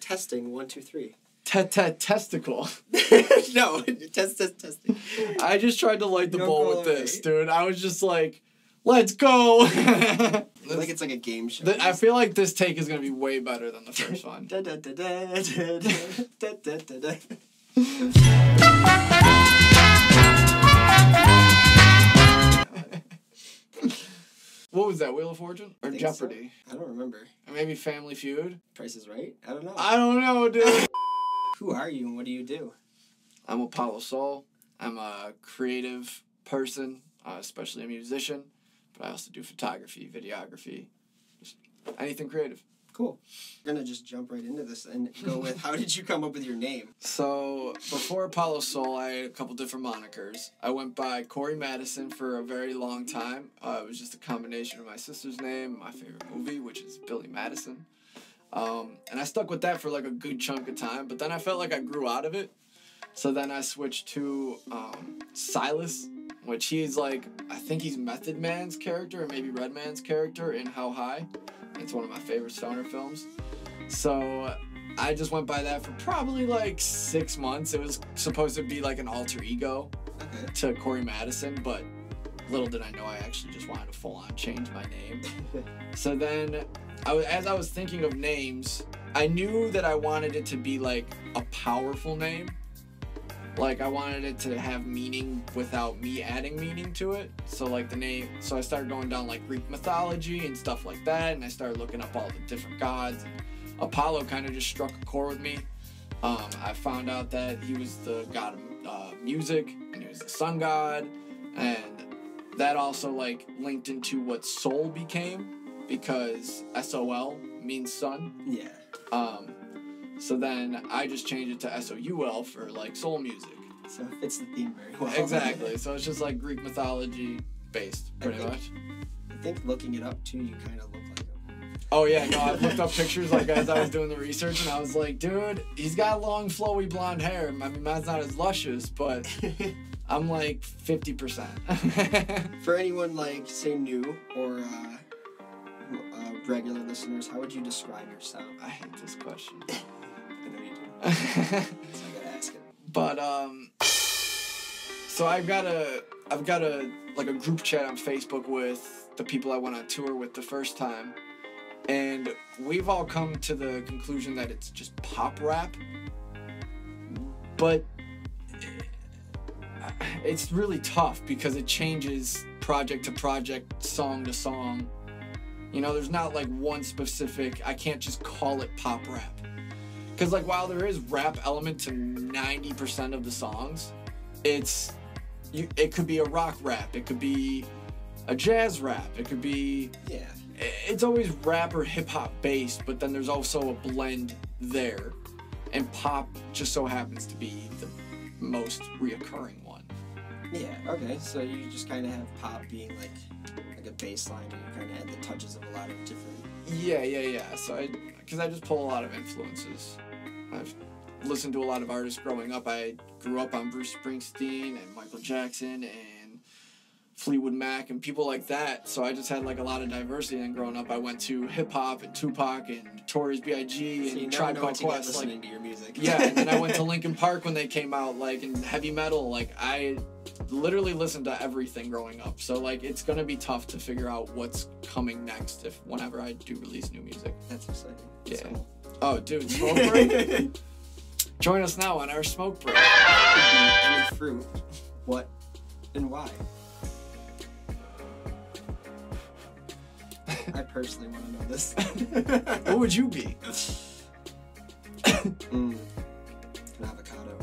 Testing 1 2 3. Testicle. No, testing. I just tried to light the Don't bowl go with away. this, dude. I was just like, let's go. Like it's like a game show. I feel like this take is gonna be way better than the first one. What was that, Wheel of Fortune? Or Think Jeopardy? So. I don't remember. Or maybe Family Feud? Price is Right? I don't know. I don't know, dude. Who are you and what do you do? I'm Apollo Soul. I'm a creative person, especially a musician, but I also do photography, videography, just anything creative. Cool. We're going to just jump right into this and go with how did you come up with your name? So, before Apollo Soul, I had a couple different monikers. I went by Corey Madison for a very long time. It was just a combination of my sister's name and my favorite movie, which is Billy Madison. And I stuck with that for like a good chunk of time, but then I felt like I grew out of it. So then I switched to Silas, which he's like, I think he's Method Man's character or maybe Redman's character in How High. It's one of my favorite stoner films. So I just went by that for probably like 6 months. It was supposed to be like an alter ego to Corey Madison, but little did I know I actually just wanted to full on change my name. So then as I was thinking of names, I knew that I wanted it to be like a powerful name. Like I wanted it to have meaning without me adding meaning to it. So like the name, so I started going down like Greek mythology and stuff like that, and I started looking up all the different gods. Apollo kind of just struck a chord with me. I found out that he was the god of music, and he was the sun god, and that also like linked into what soul became, because SOL means sun. Yeah. So then I just changed it to SOUL for like soul music. So it fits the theme very well. Exactly. So it's just like Greek mythology based, pretty much. I think looking it up too, you kind of look like him. Oh yeah, no, I looked up pictures like as I was doing the research, and I was like, dude, he's got long, flowy blonde hair. I mean, mine's not as luscious, but I'm like 50%. For anyone like say new or regular listeners, how would you describe your sound? I hate this question. I know you do. So I gotta ask it. But so I've got a like a group chat on Facebook with the people I went on tour with the first time, and we've all come to the conclusion that it's just pop rap. But it's really tough because it changes project to project, song to song. You know, there's not like one specific, I can't just call it pop rap. Because like while there is rap element to 90% of the songs, it could be a rock rap, it could be a jazz rap, it could be, yeah, it's always rap or hip hop based, but then there's also a blend there. And pop just so happens to be the most reoccurring one. Yeah, okay, so you just kind of have pop being like a bass line, and you kind of add the touches of a lot of different... Yeah. So because I just pull a lot of influences. I've listened to a lot of artists growing up. I grew up on Bruce Springsteen and Michael Jackson and Fleetwood Mac and people like that. So I just had like a lot of diversity. And growing up, I went to hip hop and Tupac and Notorious B.I.G. and Tribe Called Quest. Listening to your music. Yeah, and then I went to Linkin Park when they came out, like in heavy metal. Like I literally listened to everything growing up. So like it's gonna be tough to figure out what's coming next whenever I do release new music. That's exciting. Yeah. So. Oh, dude, smoke break. Join us now on our smoke break. Any fruit, what, and why? I personally want to know this. What would you be? An avocado.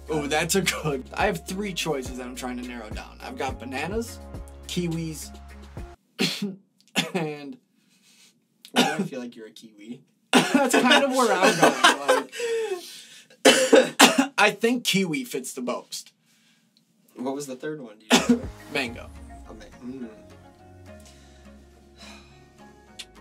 Oh, that's a good. I have 3 choices that I'm trying to narrow down. I've got bananas, kiwis, and... Why do I feel like you're a kiwi? That's kind of where I'm going. Like, I think kiwi fits the most. What was the third one? Do you remember? Mango. Oh, man.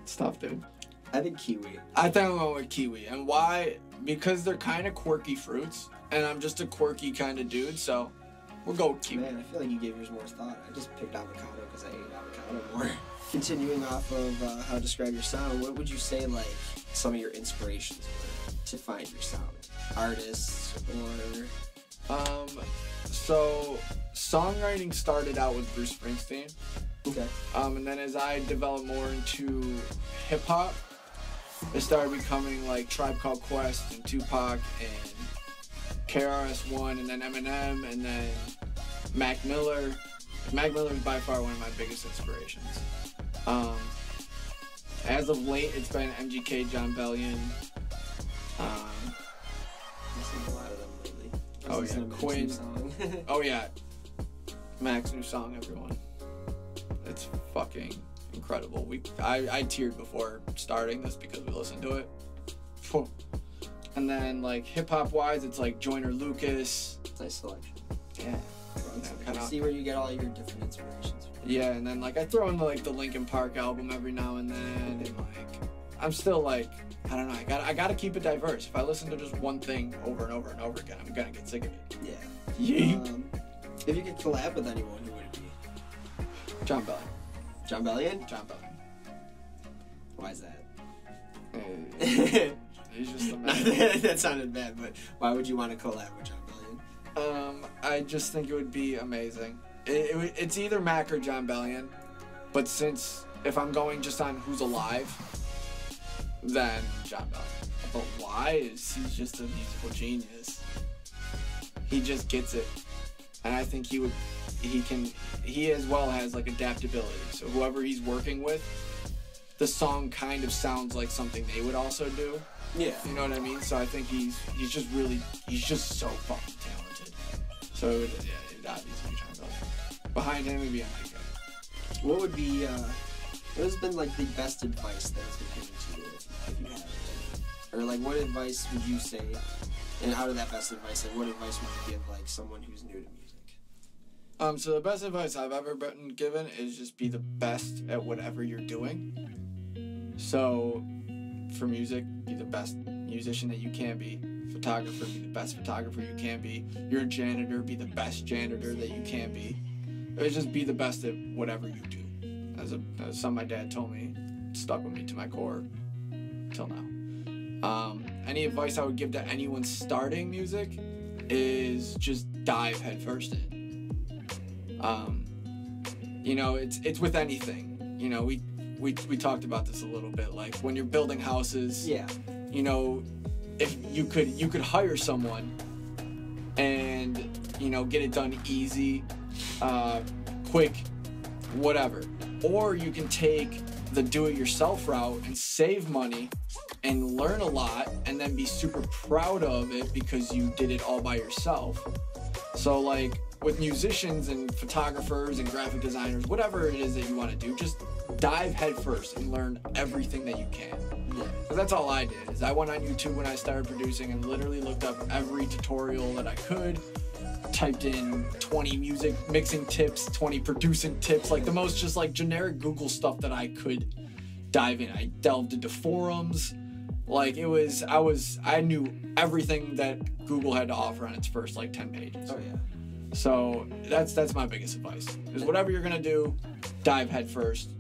It's tough, dude. I think kiwi. I think I'm going with kiwi. And why? Because they're kind of quirky fruits, and I'm just a quirky kind of dude, so we'll go with kiwi. Man, I feel like you gave yours more thought. I just picked avocado because I ate avocado more. Continuing off of how to describe your sound, what would you say, like, some of your inspirations were to find your sound? Artists or So songwriting started out with Bruce Springsteen. okay. And then as I developed more into hip hop, it started becoming like Tribe Called Quest and Tupac and KRS-One and then Eminem and then Mac Miller. Mac Miller is by far one of my biggest inspirations. As of late, it's been MGK, Jon Bellion. I've seen a lot of them lately. Oh, yeah, Quinn. Song. Oh yeah, Mac's new song, everyone. It's fucking incredible. I teared before starting this because we listened to it. Phew. And then like hip hop wise, it's like Joyner Lucas. Nice selection. Yeah. I see where you get all your different inspirations from. Yeah, and then like I throw in like the Linkin Park album every now and then, and like I'm still like I don't know. I gotta keep it diverse. If I listen to just one thing over and over and over again, I'm gonna get sick of it. Yeah. Yeah. If you could collab with anyone, who would it be? Jon Bellion. Jon Bellion? Jon Bellion. Why is that? He's just the man. That sounded bad, but why would you want to collab with Jon Bellion? I just think it would be amazing. It's either Mac or Jon Bellion, but since if I'm going just on who's alive, then Jon Bellion. But why is he's just a musical genius? He just gets it, and I think he as well has like adaptability. So whoever he's working with, the song kind of sounds like something they would also do. Yeah. You know what I mean? So I think he's just so fucking talented. So it'd obviously be Jon Bellion. Behind him would be Enrique. What would be what has been like the best advice that has been given to you if you have it? Or like what advice would you say, and out of that best advice, like what advice would you give like someone who's new to music? So the best advice I've ever been given is just be the best at whatever you're doing. So for music, be the best musician that you can be. Photographer, be the best photographer you can be. You're a janitor, be the best janitor that you can be. It's just be the best at whatever you do. As something my dad told me, it stuck with me to my core till now. Any advice I would give to anyone starting music is just dive headfirst in. You know, it's with anything. You know, we talked about this a little bit. Like when you're building houses, Yeah. you know, if you could hire someone and you know get it done easy, quick, whatever, or you can take the do-it-yourself route and save money and learn a lot and then be super proud of it because you did it all by yourself. So like with musicians and photographers and graphic designers, whatever it is that you want to do, just dive headfirst and learn everything that you can. Yeah. Because that's all I did. Is I went on YouTube when I started producing and literally looked up every tutorial that I could, typed in 20 music mixing tips, 20 producing tips, like the most just like generic Google stuff that I could dive in. I delved into forums. Like I knew everything that Google had to offer on its first like 10 pages. Oh yeah. So that's my biggest advice. Is whatever you're gonna do, dive head first.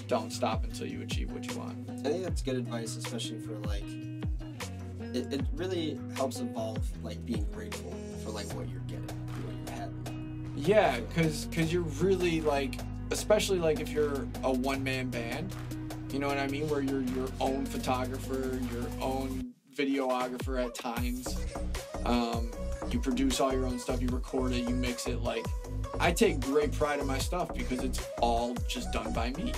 Don't stop until you achieve what you want. I think that's good advice, especially for like it really helps evolve like being grateful for like what you're getting, what you're having. Yeah, cause you're really like, especially like if you're a one-man band, you know what I mean, where you're your own photographer, your own videographer at times. You produce all your own stuff, you record it, you mix it. Like, I take great pride in my stuff because it's all just done by me,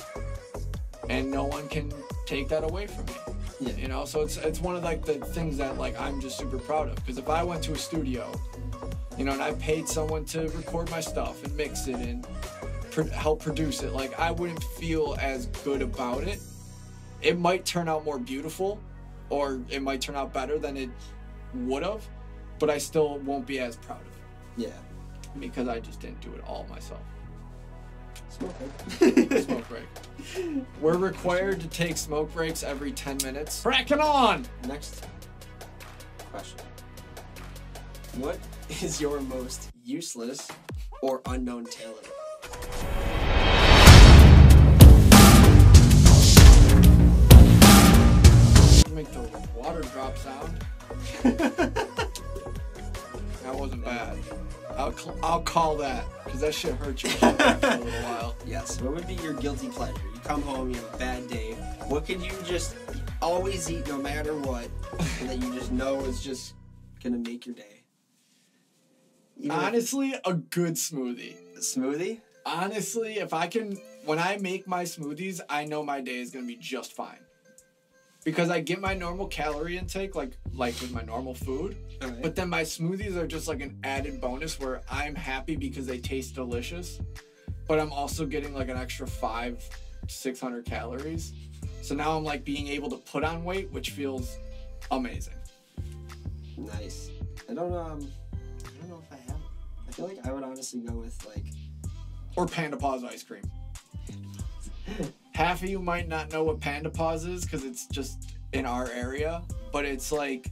and no one can take that away from me. Yeah. You know, so it's one of like the things that like I'm just super proud of. Because if I went to a studio, you know, and I paid someone to record my stuff and mix it and help produce it, like I wouldn't feel as good about it. It might turn out more beautiful, or it might turn out better than it would have, but I still won't be as proud of it. Yeah. Because I just didn't do it all myself. Smoke break. Smoke break. We're required to take smoke breaks every 10 minutes. Crack it on! Next question. What is your most useless or unknown talent? Make water drop sound. That wasn't bad. I'll call that, because that shit hurt you for a little while. Yes. What would be your guilty pleasure? You come home, you have a bad day. What could you just always eat no matter what, and that you just know is just gonna make your day? Honestly, a good smoothie. A smoothie? Honestly, when I make my smoothies, I know my day is gonna be just fine. Because I get my normal calorie intake, like with my normal food. Right. But then my smoothies are just like an added bonus where I'm happy because they taste delicious. But I'm also getting like an extra 500-600 calories. So now I'm like being able to put on weight, which feels amazing. Nice. I don't know if I have. I feel like I would honestly go with like. Or Panda Paws ice cream. Half of you might not know what Panda Paws is because it's just in our area, but it's like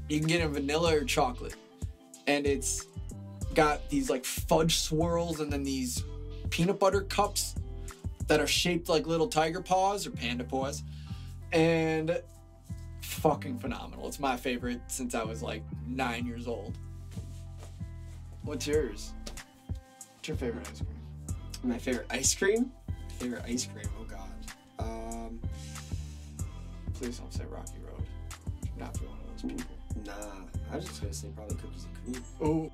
you can get it in vanilla or chocolate, and it's got these like fudge swirls and then these peanut butter cups that are shaped like little tiger paws or panda paws, and fucking phenomenal. It's my favorite since I was like 9 years old. What's yours? What's your favorite ice cream? My favorite ice cream? Favorite ice cream? Oh God. Please don't say Rocky Road. Not for one of those people. Nah. I was just gonna say probably cookies and cream.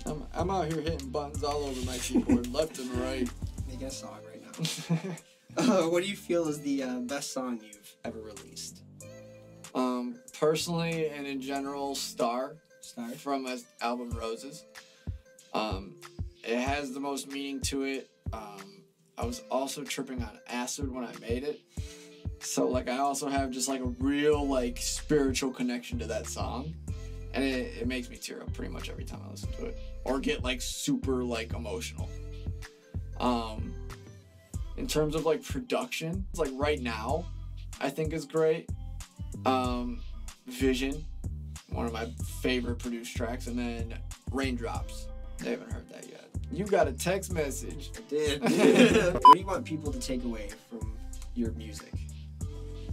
Oh. I'm out here hitting buttons all over my keyboard, left and right. Make a song right now. What do you feel is the best song you've ever released? Personally and in general, Star Star? from his album Roses. It has the most meaning to it. I was also tripping on acid when I made it. So like I also have just like a real like spiritual connection to that song. And it makes me tear up pretty much every time I listen to it. Or get like super like emotional. In terms of like production, it's like right now I think is great. Vision, one of my favorite produced tracks, and then Raindrops. They haven't heard that yet. You got a text message. I did. What do you want people to take away from your music?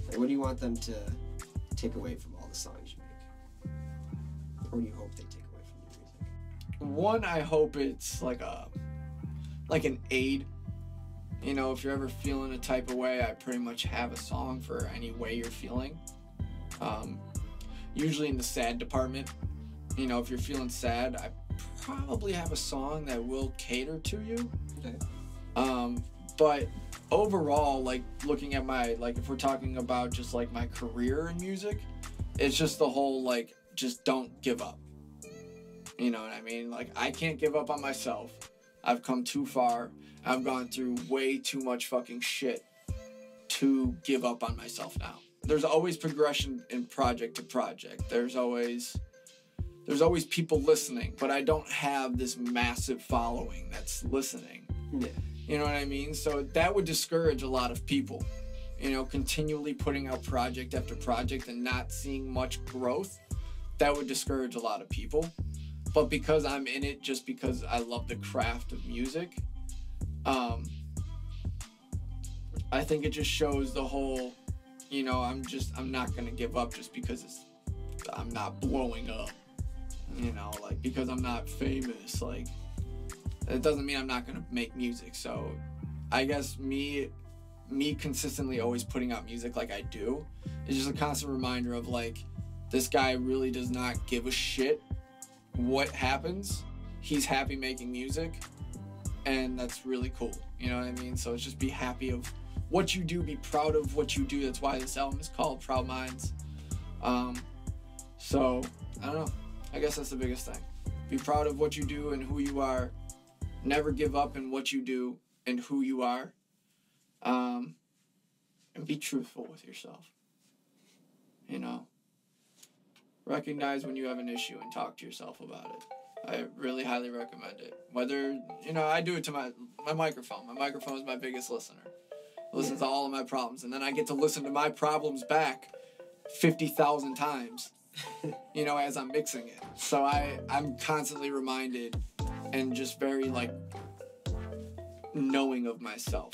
Like, what do you want them to take away from all the songs you make? Or what do you hope they take away from your music? One, I hope it's like an aid. You know, if you're ever feeling a type of way, I pretty much have a song for any way you're feeling. Usually in the sad department. You know, if you're feeling sad, I probably have a song that will cater to you. Okay. But overall, like looking at my, like if we're talking about just like my career in music, it's just the whole like, just don't give up. You know what I mean? Like I can't give up on myself. I've come too far. I've gone through way too much fucking shit to give up on myself now. There's always progression in project to project. There's always people listening, but I don't have this massive following that's listening. Yeah. You know what I mean? So that would discourage a lot of people. You know, continually putting out project after project and not seeing much growth, that would discourage a lot of people. But because I'm in it just because I love the craft of music, I think it just shows the whole, you know, I'm not going to give up just because I'm not blowing up. You know, like, because I'm not famous, like, it doesn't mean I'm not gonna make music. So I guess me consistently always putting out music like I do is just a constant reminder of like, this guy really does not give a shit what happens. He's happy making music, and that's really cool. You know what I mean? So it's just be happy of what you do, be proud of what you do. That's why this album is called Proud Minds. So I don't know. I guess that's the biggest thing. Be proud of what you do and who you are. Never give up in what you do and who you are. And be truthful with yourself. You know? Recognize when you have an issue and talk to yourself about it. I really highly recommend it. Whether, you know, I do it to my microphone. My microphone is my biggest listener. It listens to all of my problems. And then I get to listen to my problems back 50,000 times. You know, as I'm mixing it. So I'm constantly reminded and just very like knowing of myself.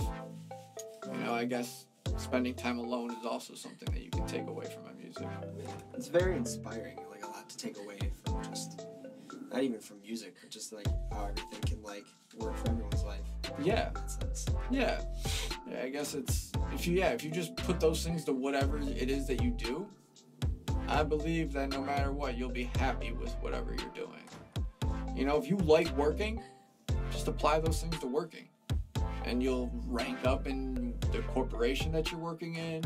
You know, I guess spending time alone is also something that you can take away from my music. It's very inspiring, like a lot to take away from just, not even from music, but just like how everything can like work for everyone's life. Yeah. In that sense. Yeah. I guess it's, if you just put those things to whatever it is that you do, I believe that no matter what, you'll be happy with whatever you're doing. You know, if you like working, just apply those things to working. And you'll rank up in the corporation that you're working in.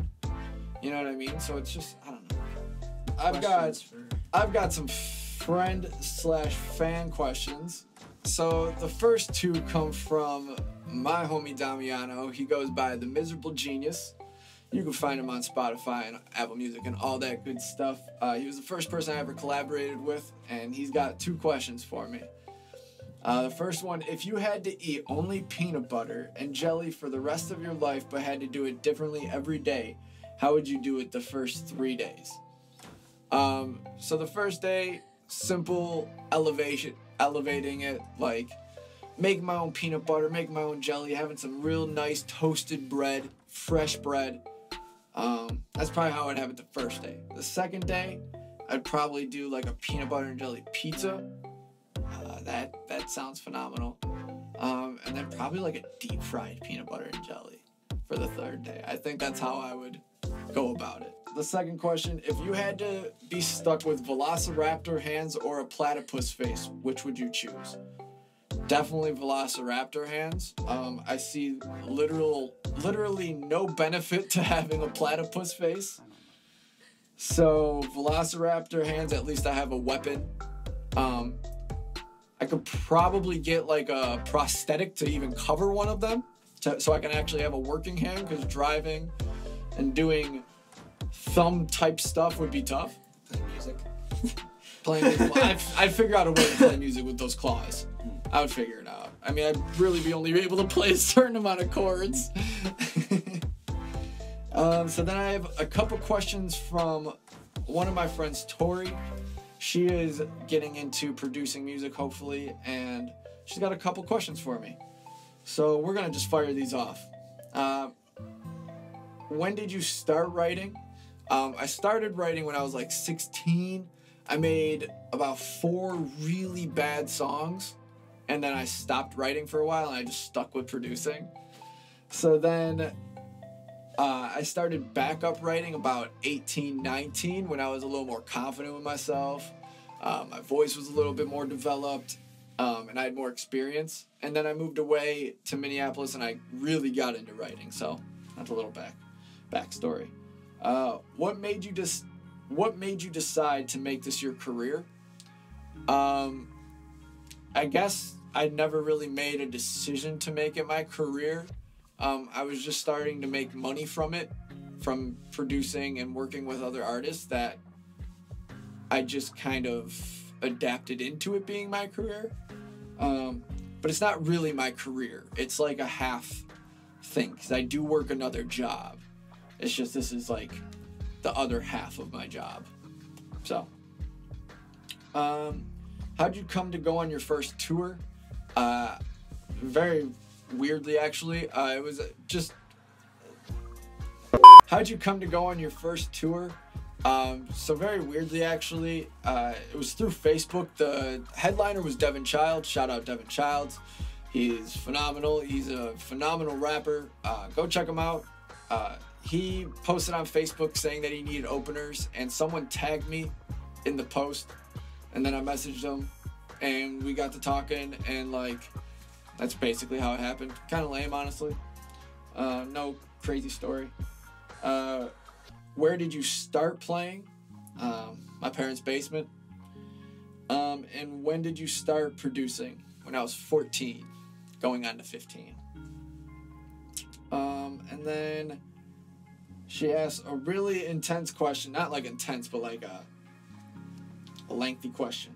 You know what I mean? So it's just, I don't know. I've got some friend/fan questions. So the first two come from my homie Damiano. He goes by The Miserable Genius. You can find him on Spotify and Apple Music and all that good stuff. He was the first person I ever collaborated with, and he's got two questions for me. The first one, if you had to eat only peanut butter and jelly for the rest of your life but had to do it differently every day, how would you do it the first 3 days? So the first day, simple elevating it, like make my own peanut butter, make my own jelly, having some real nice toasted bread, fresh bread. That's probably how I'd have it the first day. The second day, I'd probably do like a peanut butter and jelly pizza. That sounds phenomenal. And then probably like a deep fried peanut butter and jelly for the third day. I think that's how I would go about it. The second question, if you had to be stuck with velociraptor hands or a platypus face, which would you choose? Definitely velociraptor hands. I see literally no benefit to having a platypus face. So velociraptor hands, at least I have a weapon. I could probably get like a prosthetic to even cover one of them so I can actually have a working hand, because driving and doing thumb type stuff would be tough. Playing music. I'd figure out a way to play music with those claws. I would figure it out. I mean, I'd really be only able to play a certain amount of chords. So then I have a couple questions from one of my friends, Tori. She is getting into producing music, hopefully, and she's got a couple questions for me. So we're going to just fire these off. When did you start writing? I started writing when I was like 16. I made about 4 really bad songs, and then I stopped writing for a while, and I just stuck with producing. So then I started backup writing about 18, 19, when I was a little more confident with myself. My voice was a little bit more developed, and I had more experience. And then I moved away to Minneapolis, and I really got into writing. So that's a little backstory. What made you decide to make this your career? I guess I never really made a decision to make it my career. I was just starting to make money from it, from producing and working with other artists, that I just kind of adapted into it being my career. But it's not really my career. It's like a half thing, because I do work another job. It's just this is like the other half of my job. So, how'd you come to go on your first tour? Very weirdly, actually. It was just... How'd you come to go on your first tour? So very weirdly, actually, it was through Facebook. The headliner was Devin Childs. Shout out Devin Childs. He's phenomenal. He's a phenomenal rapper. Go check him out. He posted on Facebook saying that he needed openers, and someone tagged me in the post, and then I messaged him, and we got to talking, and like, that's basically how it happened. Kind of lame, honestly. No crazy story. Where did you start playing? My parents' basement. And when did you start producing? When I was 14, going on to 15. And then she asked a really intense question. Not like intense, but like a lengthy question.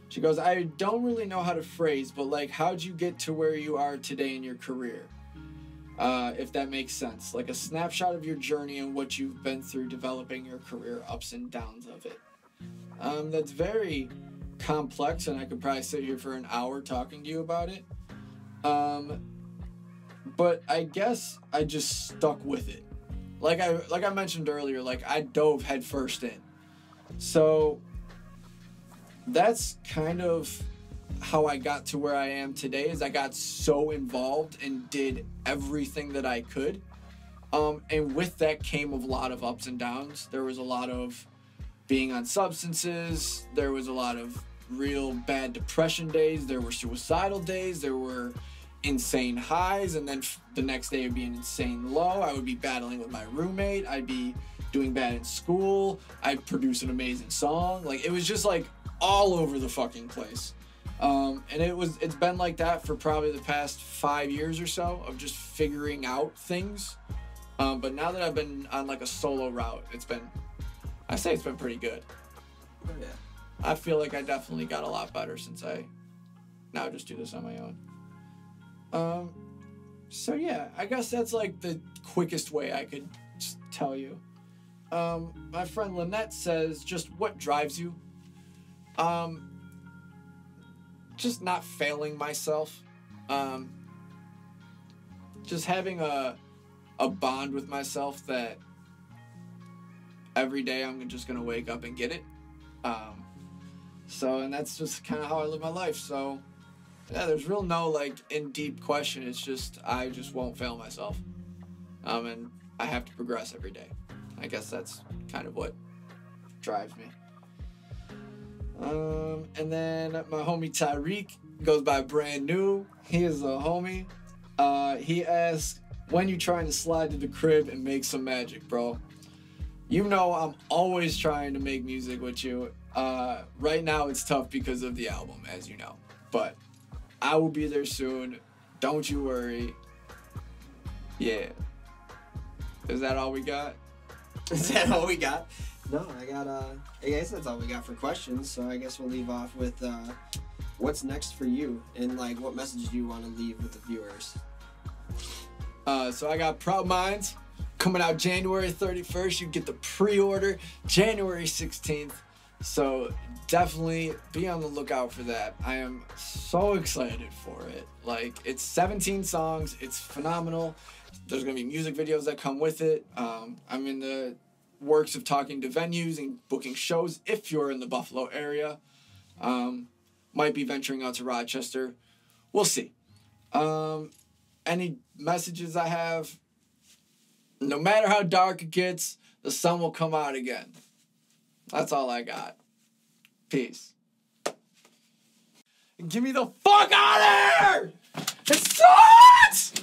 She goes, I don't really know how to phrase, but like, how'd you get to where you are today in your career? If that makes sense. Like a snapshot of your journey and what you've been through developing your career, ups and downs of it. That's very complex, and I could probably sit here for an hour talking to you about it. but I guess I just stuck with it. Like I mentioned earlier, like I dove headfirst in. So that's kind of how I got to where I am today. Is I got so involved and did everything that I could. And with that came a lot of ups and downs. There was a lot of being on substances. There was a lot of real bad depression days. There were suicidal days. There were insane highs. And then the next day would be an insane low. I would be battling with my roommate. I'd be doing bad in school. I'd produce an amazing song. Like, it was just like all over the fucking place. And it's been like that for probably the past 5 years or so of just figuring out things. But now that I've been on like a solo route, it's been pretty good. Oh, yeah. I feel like I definitely got a lot better since I now just do this on my own. So yeah, I guess that's like the quickest way I could just tell you. My friend Lynette says, just what drives you? Just not failing myself. Just having a bond with myself that every day I'm just gonna wake up and get it. And that's just kind of how I live my life. So yeah, there's real no like in deep question. It's just I just won't fail myself. And I have to progress every day. I guess that's kind of what drives me. And then my homie Tyreek goes by Brand New. He is a homie. He asks, when you trying to slide to the crib and make some magic, bro? You know I'm always trying to make music with you. Right now it's tough because of the album, as you know. But I will be there soon. Don't you worry. Yeah. Is that all we got? Is that all we got? No, I guess that's all we got for questions. So I guess we'll leave off with what's next for you and like what message do you want to leave with the viewers? So I got Proud Minds coming out January 31st. You get the pre-order January 16th. So definitely be on the lookout for that. I am so excited for it. Like, it's 17 songs. It's phenomenal. There's going to be music videos that come with it. I'm in the works of talking to venues and booking shows if you're in the Buffalo area. Might be venturing out to Rochester. We'll see. Any messages I have, no matter how dark it gets, the sun will come out again. That's all I got. Peace. Get me the fuck out of here! It sucks!